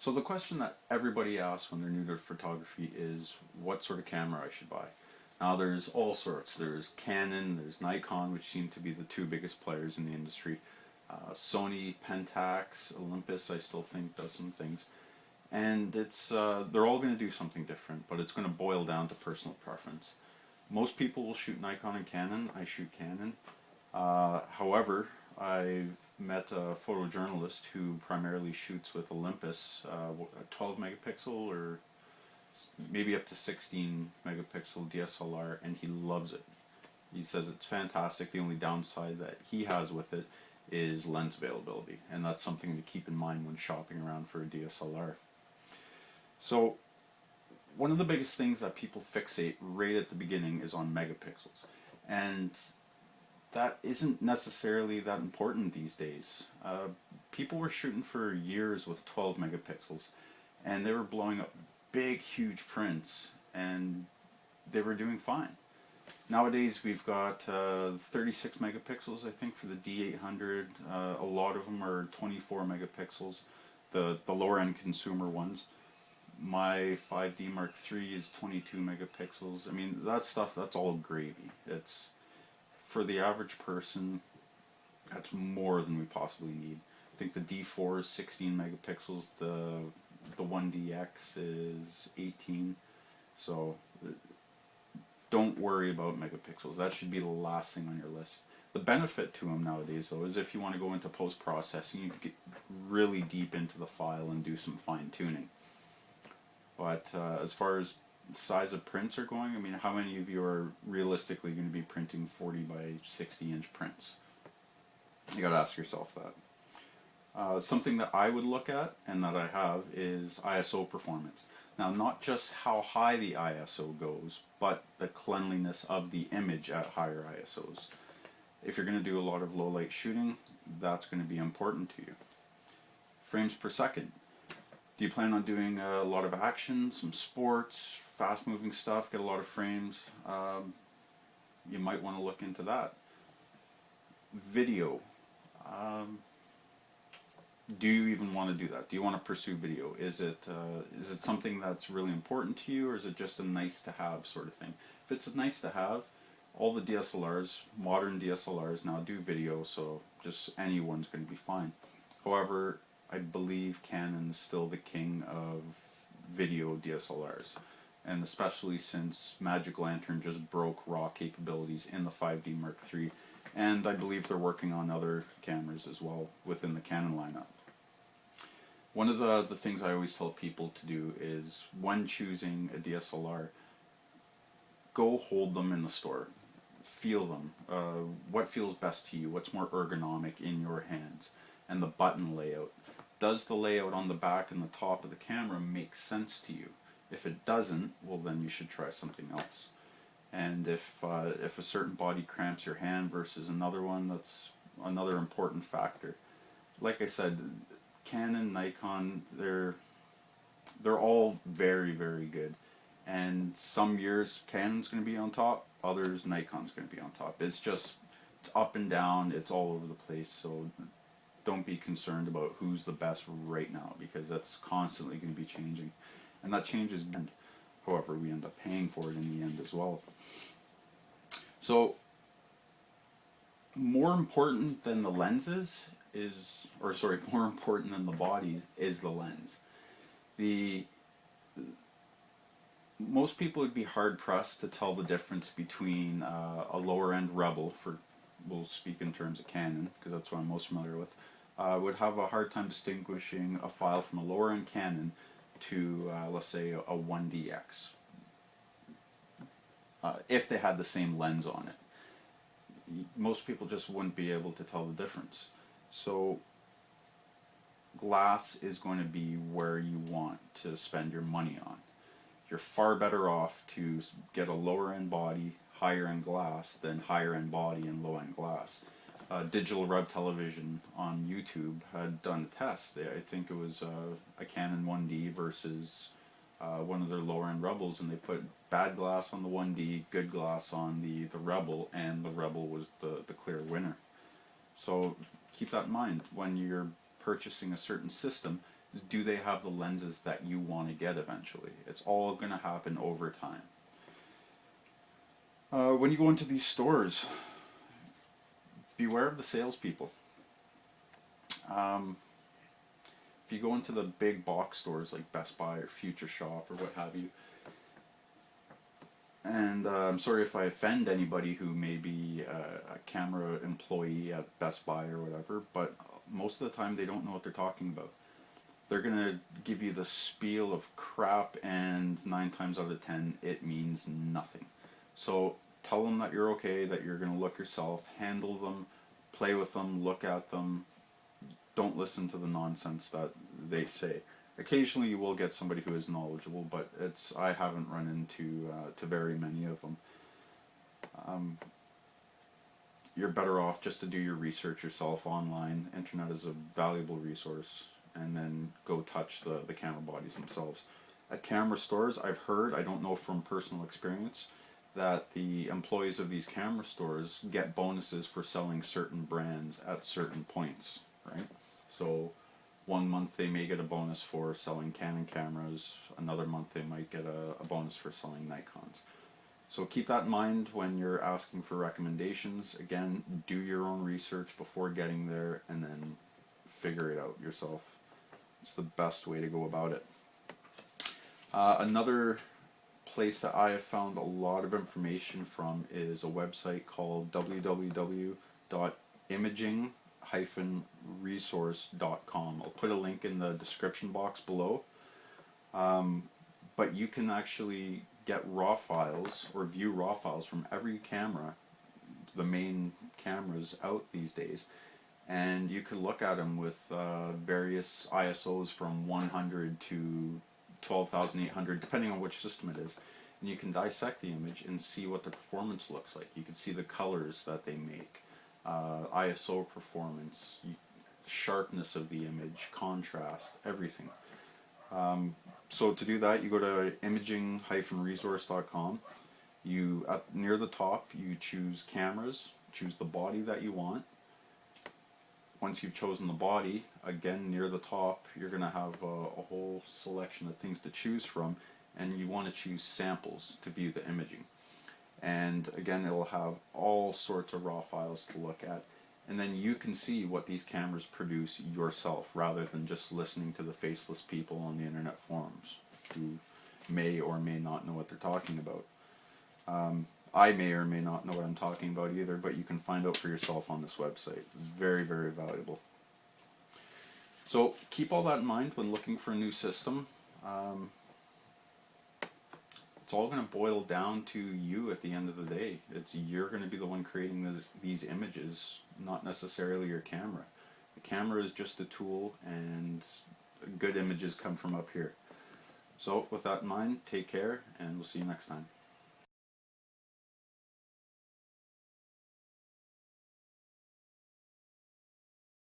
So the question that everybody asks when they're new to photography is what sort of camera I should buy. Now there's all sorts. There's Canon, there's Nikon, which seem to be the two biggest players in the industry. Sony, Pentax, Olympus, I still think does some things. And it's they're all going to do something different, but it's going to boil down to personal preference. Most people will shoot Nikon and Canon. I shoot Canon. However, I've met a photojournalist who primarily shoots with Olympus, 12 megapixel or maybe up to 16 megapixel DSLR, and he loves it. He says it's fantastic. The only downside that he has with it is lens availability, and that's something to keep in mind when shopping around for a DSLR. So one of the biggest things that people fixate right at the beginning is on megapixels, and that isn't necessarily that important these days. People were shooting for years with 12 megapixels, and they were blowing up big, huge prints, and they were doing fine. Nowadays we've got 36 megapixels, I think, for the D800. A lot of them are 24 megapixels, the lower end consumer ones. My 5D Mark III is 22 megapixels. I mean, that stuff, that's all gravy. It's, for the average person, that's more than we possibly need. I think the D4 is 16 megapixels, the 1DX is 18, so don't worry about megapixels. That should be the last thing on your list. The benefit to them nowadays, though, is if you want to go into post-processing, you can get really deep into the file and do some fine-tuning. But as far as size of prints are going, I mean, how many of you are realistically going to be printing 40 by 60 inch prints? You got to ask yourself that. Something that I would look at, and that I have, is ISO performance. Now, not just how high the ISO goes, but the cleanliness of the image at higher ISOs. If you're going to do a lot of low light shooting, that's going to be important to you. Frames per second. Do you plan on doing a lot of action, some sports, fast moving stuff, get a lot of frames? You might want to look into that. Video. Do you even want to do that? Do you want to pursue video? Is it something that's really important to you, or is it just a nice to have sort of thing? If it's a nice to have, all the DSLRs, modern DSLRs now do video, so just anyone's going to be fine. However, I believe Canon's still the king of video DSLRs, and especially since Magic Lantern just broke RAW capabilities in the 5D Mark III, and I believe they're working on other cameras as well within the Canon lineup. One of the things I always tell people to do is, when choosing a DSLR, go hold them in the store. Feel them. What feels best to you? What's more ergonomic in your hands? And the button layout. Does the layout on the back and the top of the camera make sense to you? If it doesn't, well, then you should try something else. And if a certain body cramps your hand versus another one, that's another important factor. Like I said, Canon, Nikon, they're all very, very good. And some years Canon's going to be on top, others Nikon's going to be on top. It's up and down, it's all over the place, so don't be concerned about who's the best right now, because that's constantly going to be changing. And that changes, however, we end up paying for it in the end as well. So, more important than the lenses is, or sorry, more important than the body is the lens. Most people would be hard pressed to tell the difference between a lower end Rebel, we'll speak in terms of Canon because that's what I'm most familiar with, would have a hard time distinguishing a file from a lower end Canon to let's say a 1DX, if they had the same lens on it. Most people just wouldn't be able to tell the difference. So glass is going to be where you want to spend your money on. You're far better off to get a lower end body, higher end glass, than higher end body and low end glass. Digital Rev Television on YouTube had done a test. I think it was a Canon 1D versus one of their lower end Rebels, and they put bad glass on the 1D, good glass on the Rebel, and the Rebel was the clear winner. So keep that in mind when you're purchasing a certain system. is, do they have the lenses that you want to get eventually? It's all going to happen over time. When you go into these stores, beware of the salespeople. If you go into the big box stores like Best Buy or Future Shop or what have you, and I'm sorry if I offend anybody who may be a camera employee at Best Buy or whatever, but most of the time they don't know what they're talking about. They're going to give you the spiel of crap, and 9 times out of 10 it means nothing. So tell them that you're okay, that you're going to look yourself, handle them, play with them, look at them. Don't listen to the nonsense that they say. Occasionally you will get somebody who is knowledgeable, but I haven't run into to very many of them. You're better off just to do your research yourself online. Internet is a valuable resource, and then go touch the camera bodies themselves. At camera stores, I've heard, I don't know from personal experience, that the employees of these camera stores get bonuses for selling certain brands at certain points, right? So one month they may get a bonus for selling Canon cameras, another month they might get a bonus for selling Nikons. So keep that in mind when you're asking for recommendations. Again, do your own research before getting there, and then figure it out yourself. It's the best way to go about it. Another place that I have found a lot of information from is a website called www.imaging-resource.com. I'll put a link in the description box below. But you can actually get raw files or view raw files from every camera, the main cameras out these days, and you can look at them with various ISOs from 100 to 12,800, depending on which system it is. And you can dissect the image and see what the performance looks like. You can see the colors that they make, ISO performance, sharpness of the image, contrast, everything. So to do that, you go to imaging-resource.com. Near the top, you choose cameras, choose the body that you want. Once you've chosen the body, again near the top, you're going to have a whole selection of things to choose from, and you want to choose samples to view the imaging. And again, it'll have all sorts of raw files to look at, and then you can see what these cameras produce yourself, rather than just listening to the faceless people on the internet forums who may or may not know what they're talking about. I may or may not know what I'm talking about either, but you can find out for yourself on this website. Very, very valuable. So keep all that in mind when looking for a new system. It's all going to boil down to you at the end of the day. You're going to be the one creating these images, not necessarily your camera. The camera is just a tool, and good images come from up here. So with that in mind, take care, and we'll see you next time.